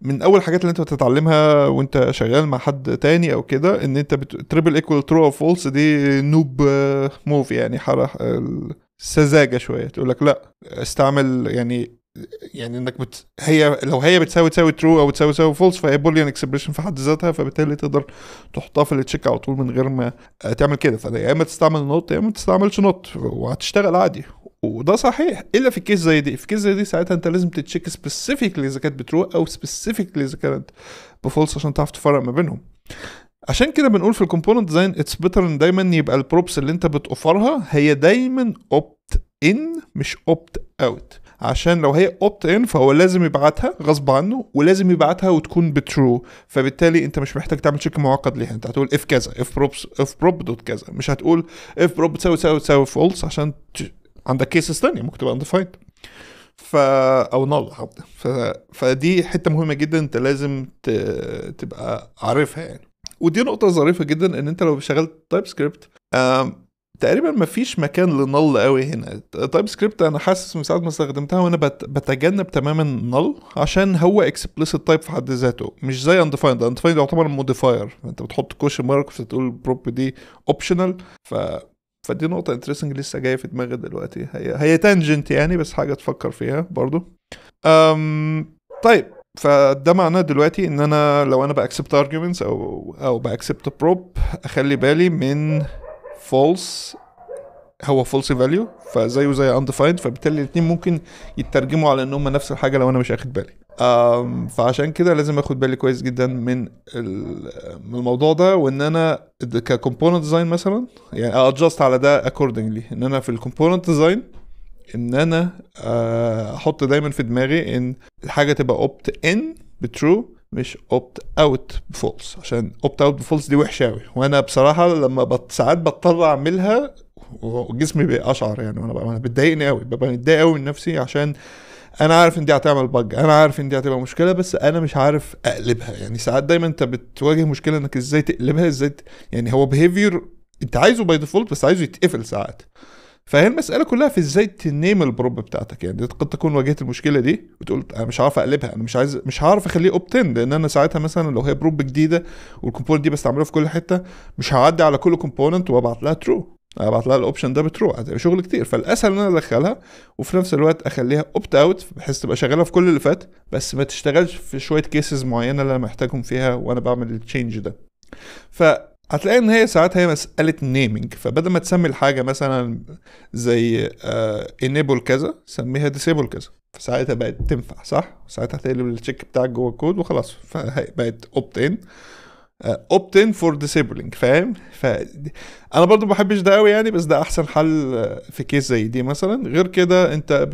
A: من اول الحاجات اللي انت بتتعلمها وانت شغال مع حد تاني او كده ان انت تريبل ايكوال ترو او فولس، دي نوب موف يعني، سذاجه شويه. تقول لك لا استعمل يعني انك هي لو هي بتساوي ترو او بتساوي فولس فهي بوليان اكسبريشن في حد ذاتها، فبالتالي تقدر تحطها في التشيك على طول من غير ما تعمل كده. فيا اما تستعمل نوت يا اما تستعملش نوت وهتشتغل عادي. وده صحيح الا في كيس زي دي. في كيس زي دي ساعتها انت لازم تتشيك سبيسيفيكلي اذا كانت بترو او سبيسيفيكلي اذا كانت بفولس عشان تعرف تفرق ما بينهم. عشان كده بنقول في الكومبوننت ديزاين اتس بيتر ان دايما يبقى البروبس اللي انت بتوفرها هي دايما اوبت ان مش اوبت اوت، عشان لو هي اوبت ان فهو لازم يبعتها غصب عنه، ولازم يبعتها وتكون بترو. فبالتالي انت مش محتاج تعمل تشيك معقد ليها، انت هتقول اف كذا اف بروب دوت كذا، مش هتقول اف بروب تساوي فولس عشان عندك كيسز تانية ممكن تبقى undefined او نال حتى. فدي حته مهمه جدا انت لازم تبقى عارفها يعني. ودي نقطه ظريفه جدا ان انت لو شغلت تايب سكريبت تقريبا ما فيش مكان لنل قوي هنا. تايب سكريبت انا حاسس من ساعه ما استخدمتها وانا بتجنب تماما نل، عشان هو اكسبليسيت تايب في حد ذاته مش زي undefined يعتبر موديفاير، انت بتحط كوشن مارك فتقول بروب دي اوبشنال. فدي نقطة انترستنج لسه جاية في دماغي دلوقتي، هي تانجنت يعني بس حاجة تفكر فيها برضو. طيب فده معناه دلوقتي ان انا لو انا باكسبت arguments او باكسبت بروب اخلي بالي من false، هو false value فزيه زي undefined، فبالتالي الاتنين ممكن يترجموا على انهم نفس الحاجة لو انا مش اخد بالي. فعشان كده لازم اخد بالي كويس جدا من الموضوع ده، وان انا ككومبوننت ديزاين مثلا يعني ادجست على ده accordingly، ان انا في الكومبوننت ديزاين ان انا احط دايما في دماغي ان الحاجه تبقى اوبت ان بترو مش اوبت اوت بفولس، عشان اوبت اوت بفولس دي وحشه قوي، وانا بصراحه لما ساعات بضطر اعملها وجسمي بيقشعر يعني، وانا بتضايقني قوي، ببقى متضايق قوي من نفسي، عشان انا عارف ان دي هتعمل بج، انا عارف ان دي هتبقى مشكله، بس انا مش عارف اقلبها. يعني ساعات دايما انت بتواجه مشكله انك ازاي تقلبها، يعني هو behavior انت عايزه باي ديفولت بس عايزه يتقفل ساعات. فهي المساله كلها في ازاي تنيم البروب بتاعتك. يعني قد تكون واجهت المشكله دي وتقول انا مش عارف اقلبها، انا مش عارف اخليه اوبتن، لان انا ساعتها مثلا لو هي بروب جديده والكومبوننت دي بستعملها في كل حته، مش هعدي على كل كومبوننت وابعت لها ترو، ابعت لها الاوبشن ده بترو، هتبقى شغل كتير. فالاسهل ان انا ادخلها وفي نفس الوقت اخليها اوبت اوت، بحيث تبقى شغاله في كل اللي فات بس ما تشتغلش في شويه كيسز معينه اللي انا محتاجهم فيها وانا بعمل التشينج ده. فهتلاقي ان هي ساعات هي مساله نيمينج، فبدل ما تسمي الحاجه مثلا زي enable كذا سميها disable كذا، فساعتها بقت تنفع صح، ساعتها هتقلب التشيك بتاعك جوه الكود وخلاص، فبقت اوبت ان اوبت ان فور disabling، فاهم؟ انا برضو ما بحبش ده قوي يعني، بس ده احسن حل في كيس زي دي مثلا. غير كده انت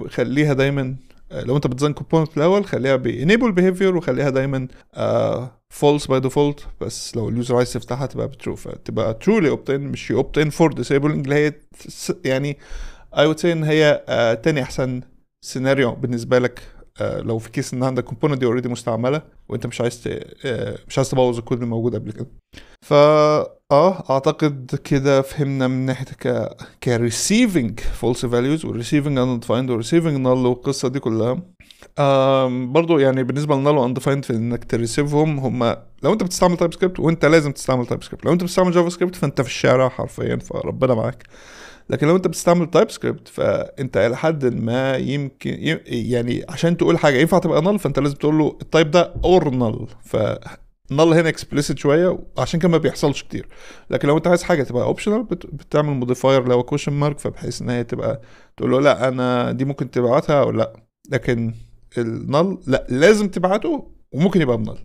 A: خليها دايما لو انت بتزين كومبوننت في الاول خليها enable behavior وخليها دايما false by default، بس لو اليوزر عايز يفتحها تبقى بترو، فتبقى truly opt in مش opt in for disabling، اللي هي يعني I would say ان هي تاني احسن سيناريو بالنسبه لك لو في كيس ان عندك كومبوننت دي اوريدي مستعمله وانت مش عايز تبوظ الكود اللي موجود قبل كده. اعتقد كده فهمنا من ناحيه كريسيفنج فولس فاليوز وريسيفنج undefined وريسيفنج null والقصه دي كلها. برضو يعني بالنسبه للنال واندفايند في انك تريسيفهم، هما لو انت بتستعمل تايب سكريبت وانت لازم تستعمل تايب سكريبت، لو انت بتستعمل جافا سكريبت فانت في الشارع حرفيا، فربنا معاك. لكن لو انت بتستعمل تايب سكريبت فانت الى حد ما يمكن يعني عشان تقول حاجه ينفع تبقى نل فانت لازم تقول له التايب ده اور نل، نل هنا اكسبليسيت شويه عشان كده ما بيحصلش كتير. لكن لو انت عايز حاجه تبقى اوبشنال بتعمل موديفاير لو كويشن مارك، فبحيث ان هي تبقى تقول له لا انا دي ممكن تبعتها او لا، لكن النل لا لازم تبعته وممكن يبقى بنل.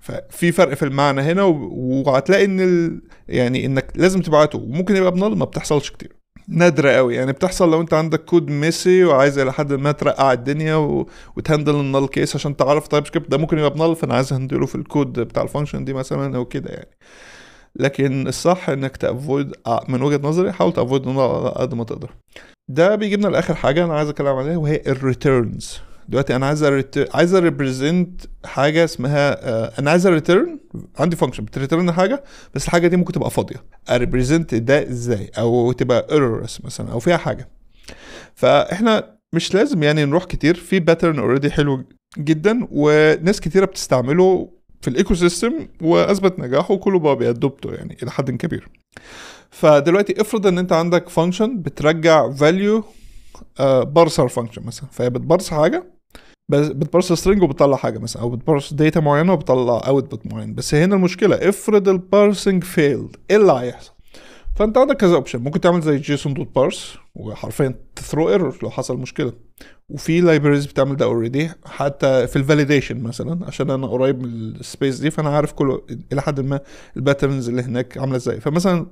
A: ففي فرق في المعنى هنا وهتلاقي ان يعني انك لازم تبعته وممكن يبقى بنل ما بتحصلش كتير، نادرة قوي يعني. بتحصل لو انت عندك كود ميسي وعايز الى حد ما ترقع الدنيا وتهندل النل كيس عشان تعرف تايب سكريبت ده ممكن يبقى بنل، فانا عايز اهندله في الكود بتاع الفانكشن دي مثلا او كده يعني. لكن الصح انك تافويد من وجهة نظري، حاول تافويد النل على قد ما تقدر. ده بيجيبنا لاخر حاجة انا عايز اتكلم عليها وهي الريتيرنز. دلوقتي انا عايز ريبريزنت حاجه اسمها انا عايز ريتيرن، عندي فانكشن بتريتيرن حاجه بس الحاجه دي ممكن تبقى فاضيه، اريبريزنت ده ازاي؟ او تبقى ايرورز مثلا او فيها حاجه. فاحنا مش لازم يعني نروح كتير في باترن اوريدي حلو جدا وناس كتيره بتستعمله في الايكو سيستم واثبت نجاحه وكله بقى بيادوبته يعني الى حد كبير. فدلوقتي افرض ان انت عندك فانكشن بترجع فاليو بارسر فانكشن مثلا، فهي بتبارس حاجه بتبارس سترينج وبتطلع حاجه مثلا، او بتبارس داتا معينه وبتطلع اوتبوت معين. بس هنا المشكله افرض البارسنج فيلد ايه اللي هيحصل؟ فانت عندك كذا اوبشن، ممكن تعمل زي جيسون دوت بارس وحرفيا تثرو ايرور لو حصل مشكله، وفي لايبريز بتعمل ده اوريدي حتى في الفاليديشن مثلا، عشان انا قريب من السبيس دي فانا عارف كله الى حد ما الباترنز اللي هناك عامله ازاي. فمثلا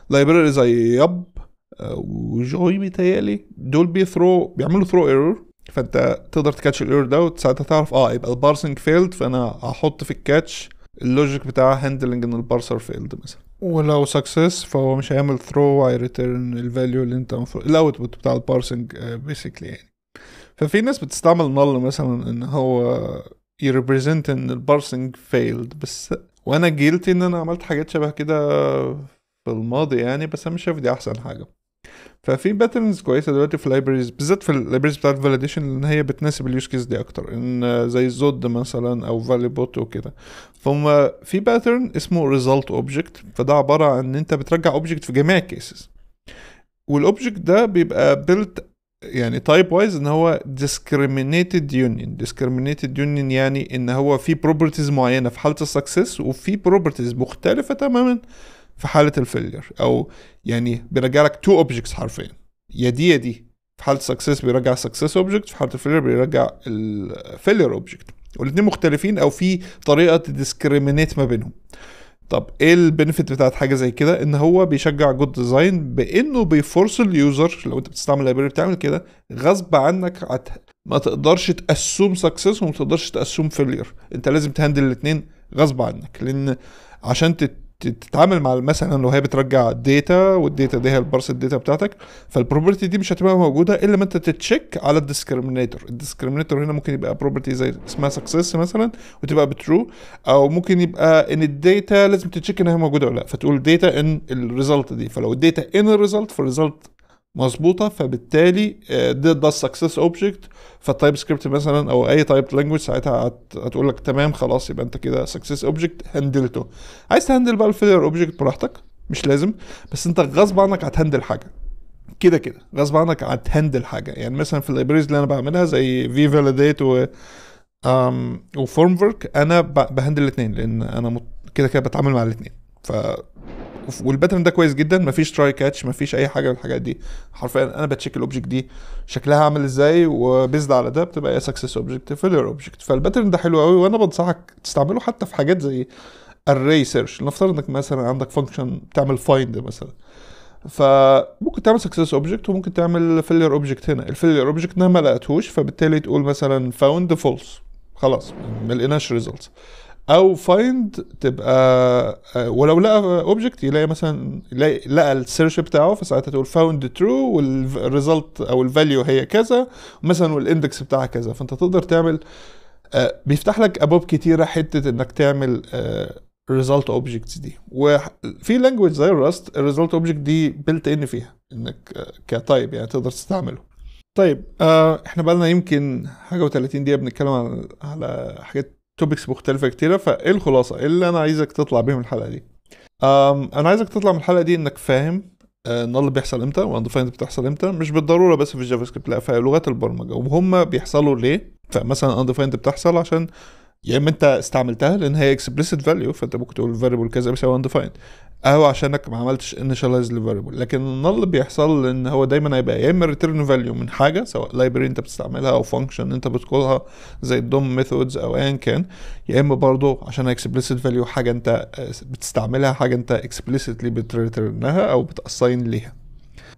A: لايبراري زي يب وجوي متهيألي دول بيعملوا ثرو ايرور، فانت تقدر تكاتش الايرور ده وساعتها تعرف يبقى البارسنج فيلد، فانا هحط في الكاتش اللوجيك بتاع هاندلنج ان البارسر فيلد مثلا. ولو سكسس فهو مش هيعمل ثرو وهيريتيرن الفاليو اللي انت الاوتبوت بتاع البارسنج بيسكلي يعني. ففي ناس بتستعمل نل مثلا ان هو يريبريزنت ان البارسنج فيلد بس، وانا جيلتي ان انا عملت حاجات شبه كده في الماضي يعني، بس انا مش شايف دي احسن حاجه. ففي باترنز كويسه دلوقتي في اللايبريز، بالذات في اللايبريز بتاعت فاليديشن ان هي بتناسب اليوز كيس دي اكتر، ان زي زود مثلا او فالي بوت وكده. فهم في باترن اسمه ريزلت اوبجكت، فده عباره عن ان انت بترجع اوبجكت في جميع الكيسز، والاوبجكت ده بيبقى بيلت يعني تايب وايز ان هو discriminated union يعني ان هو في بروبرتيز معينه في حاله السكسس وفي بروبرتيز مختلفه تماما في حالة الفيلير، او يعني بيرجع لك تو اوبجكتس حرفيا، يا دي في حالة سكسس بيرجع سكسس اوبجكت، في حالة الفيلير بيرجع الفيلير اوبجكت، والاتنين مختلفين او في طريقة تديسكريمينيت ما بينهم. طب ايه البنفيت بتاعت حاجه زي كده؟ ان هو بيشجع جود ديزاين بانه بيفورس اليوزر، لو انت بتستعمل لايبراري بتعمل كده غصب عنك ما تقدرش تاسوم سكسس وما تقدرش تاسوم فيلير، انت لازم تهندل الاثنين غصب عنك. لان عشان تتعامل مع مثلا لو هي بترجع داتا والداتا دي هي البارس الداتا بتاعتك، فالبروبرتي دي مش هتبقى موجوده الا لما انت تتشيك على الديسكريمينيتور هنا ممكن يبقى بروبرتي زي اسمها سكسس مثلا وتبقى بترو، او ممكن يبقى ان الداتا لازم تتشيك انها موجوده ولا لا، فتقول داتا ان الريزلت دي، فلو الداتا ان الريزلت فالريزلت مظبوطه، فبالتالي ده السكسس اوبجكت. فالتايب سكريبت مثلا او اي تايب لانجويج ساعتها هتقول لك تمام خلاص يبقى انت كده سكسس اوبجكت هندلته. عايز تهندل بقى الفيلير اوبجكت براحتك مش لازم، بس انت غصب عنك هتهندل حاجه كده كده، غصب عنك هتهندل حاجه. يعني مثلا في اللايبريز اللي انا بعملها زي في فاليديت وفورم ورك انا بهندل الاثنين، لان انا كده كده بتعامل مع الاثنين. ف والباترن ده كويس جدا، مفيش تراي كاتش مفيش اي حاجه من الحاجات دي، حرفيا انا بتشيك الاوبجكت دي شكلها عامل ازاي، وبيزد على ده بتبقى يا سكسس اوبجكت فيلر اوبجكت. فالباترن ده حلو قوي، وانا بنصحك تستعمله حتى في حاجات زي array search. نفترض انك مثلا عندك فانكشن تعمل find مثلا، فممكن تعمل سكسس اوبجكت وممكن تعمل فيلير اوبجكت. هنا الفيلير اوبجكت ما لقيتهوش، فبالتالي تقول مثلا فاوند فولس، خلاص ما لقيناش ريزلتس. او فايند تبقى ولو لقى اوبجكت يلاقي مثلا لقى السيرش بتاعه، فساعتها تقول فاوند ترو والريزلت او الفاليو هي كذا مثلا والاندكس بتاعها كذا. فانت تقدر تعمل بيفتح لك ابواب كتيره حته انك تعمل ريزلت اوبجكتس دي. وفي لانجويج زي الراست الريزلت اوبجكت دي بيلت ان فيها انك كتايب يعني تقدر تستعمله. طيب احنا بقالنا يمكن حاجه و30 دقيقه بنتكلم على حاجات توبكس مختلفه كتيره. فايه الخلاصه؟ ايه اللي انا عايزك تطلع بيه من الحلقه دي؟ انا عايزك تطلع من الحلقه دي انك فاهم null بيحصل امتى واندفايند بتحصل امتى، مش بالضروره بس في الجافا سكريبت، لا في لغات البرمجه وهم بيحصلوا ليه. فمثلا undefined بتحصل عشان يا اما انت استعملتها لان هي explicit value، فانت ممكن تقول variable كذا بيساوي undefined، او عشانك ما عملتش initialize للفاريبل. لكن النل بيحصل لان هو دايما هيبقى يا اما return value من حاجه سواء library انت بتستعملها او function انت بتقولها زي الدوم methods او ايا كان، يا اما برضه عشان explicit value حاجه انت بتستعملها، حاجه انت explicitly بتريترنها او بتاساين ليها.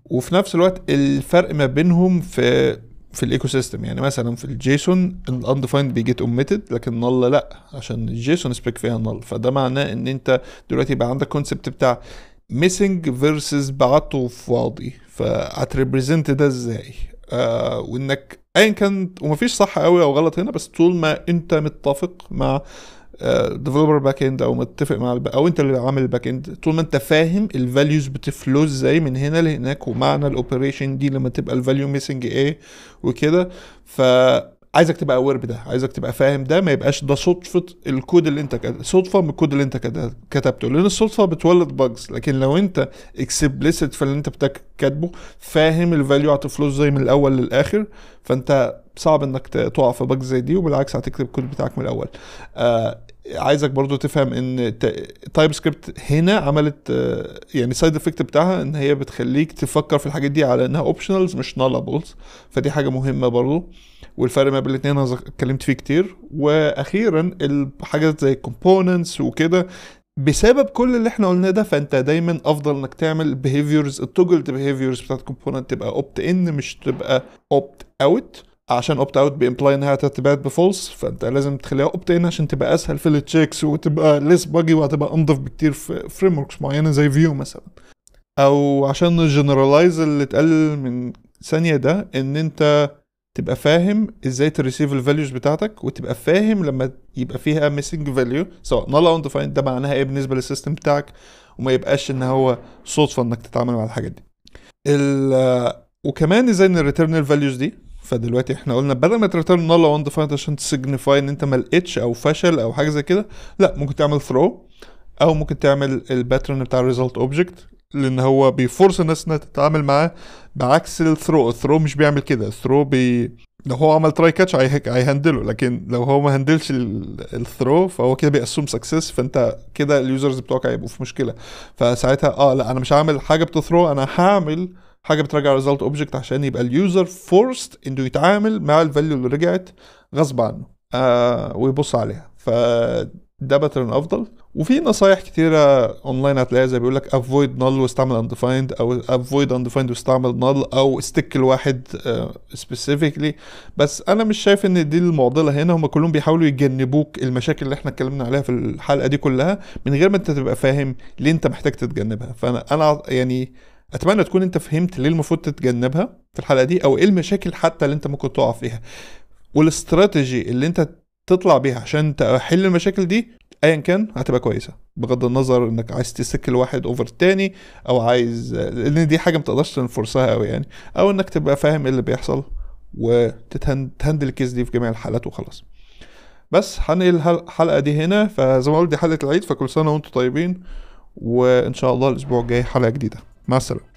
A: وفي نفس الوقت الفرق ما بينهم في الايكو سيستم، يعني مثلا في الجيسون الاندفايند بيجيت اوميتد لكن نل لا، عشان الجيسون سبيك فيها نل. فده معناه ان انت دلوقتي يبقى عندك كونسبت بتاع ميسنج فيرسز بعته فاضي، فهتريبريزنت ده ازاي؟ وانك ايا كان، ومفيش صح قوي او غلط هنا، بس طول ما انت متفق مع ديفلوبر باك اند او متفق مع او انت اللي عامل الباك اند، طول ما انت فاهم الفاليوز بتفلو ازاي من هنا لهناك ومعنى الاوبريشن دي لما تبقى الفاليو ميسنج ايه وكده، فعايزك تبقى اوير بده، عايزك تبقى فاهم ده، ما يبقاش ده صدفه الكود اللي انت صدفه من الكود اللي انت كتبته، لان الصدفه بتولد باجز. لكن لو انت اكسبليسيت في اللي انت كاتبه، فاهم الفاليو هتفلو ازاي من الاول للاخر، فانت صعب انك تقع في باج زي دي، وبالعكس هتكتب الكود بتاعك من الاول. عايزك برضو تفهم ان تايب سكريبت هنا عملت يعني سايد افكت بتاعها ان هي بتخليك تفكر في الحاجات دي على انها اوبشنالز مش نالابلز، فدي حاجه مهمه برضو. والفرق ما بين الاثنين انا اتكلمت فيه كتير. واخيرا الحاجات زي الكومبوننتس وكده، بسبب كل اللي احنا قلناه ده، فانت دايما افضل انك تعمل behaviors التوجلد behaviors بتاعت الكومبوننت تبقى opt in مش تبقى opt out، عشان اوبت اوت بيمبلاي انها تتبعت بفولس، فانت لازم تخليها اوبت ان عشان تبقى اسهل في التشيكس وتبقى ليس باجي وهتبقى انضف بكتير في فريم وركس معينه زي فيو مثلا. او عشان نجنرالايز اللي اتقال من ثانيه ده، ان انت تبقى فاهم ازاي تريسيف الفاليوز بتاعتك، وتبقى فاهم لما يبقى فيها ميسنج فاليو سواء نال او undefined ده معناها ايه بالنسبه للسيستم بتاعك، وما يبقاش ان هو صدفه انك تتعامل مع الحاجات دي. وكمان ازاي نريتيرن الفاليوز دي. فدلوقتي احنا قلنا بدل ما تريتيرن نال او undefined عشان تسيجنيفاي ان انت ما لقيتش او فشل او حاجه زي كده، لا ممكن تعمل ثرو، او ممكن تعمل الباترن بتاع الريزلت اوبجكت، لان هو بيفورس الناس انها تتعامل معاه بعكس الثرو مش بيعمل كده. لو هو عمل تراي كاتش هيهندله، لكن لو هو ما هندلش الثرو فهو كده بيأسوم سكسس، فانت كده اليوزرز بتوعك هيبقوا في مشكله. فساعتها لا انا مش هعمل حاجه بتثرو، انا هعمل حاجه بترجع ريزلت اوبجكت عشان يبقى اليوزر فورست انه يتعامل مع الفاليو اللي رجعت غصب عنه ويبص عليها. ده باترن افضل. وفي نصايح كتيره اونلاين هتلاقيها، زي بيقول لك افويد نل واستعمل undefined، او افويد undefined واستعمل نل، او ستيك لواحد سبيسيفيكلي. بس انا مش شايف ان دي المعضله هنا. هم كلهم بيحاولوا يتجنبوك المشاكل اللي احنا اتكلمنا عليها في الحلقه دي كلها، من غير ما انت تبقى فاهم ليه انت محتاج تتجنبها. فانا يعني اتمنى تكون انت فهمت ليه المفروض تتجنبها في الحلقه دي، او ايه المشاكل حتى اللي انت ممكن تقع فيها، والاستراتيجي اللي انت تطلع بيها عشان تحل المشاكل دي ايا كان هتبقى كويسه، بغض النظر انك عايز تسكل واحد اوفر التاني، او عايز، لان دي حاجه متقدرش تنفرسها قوي يعني، او انك تبقى فاهم ايه اللي بيحصل وتهندل الكيس دي في جميع الحالات وخلاص. بس هنقل الحلقه دي هنا. فزي ما قلت دي حلقه العيد، فكل سنه وانتم طيبين، وان شاء الله الاسبوع الجاي حلقه جديده. مع السلامه.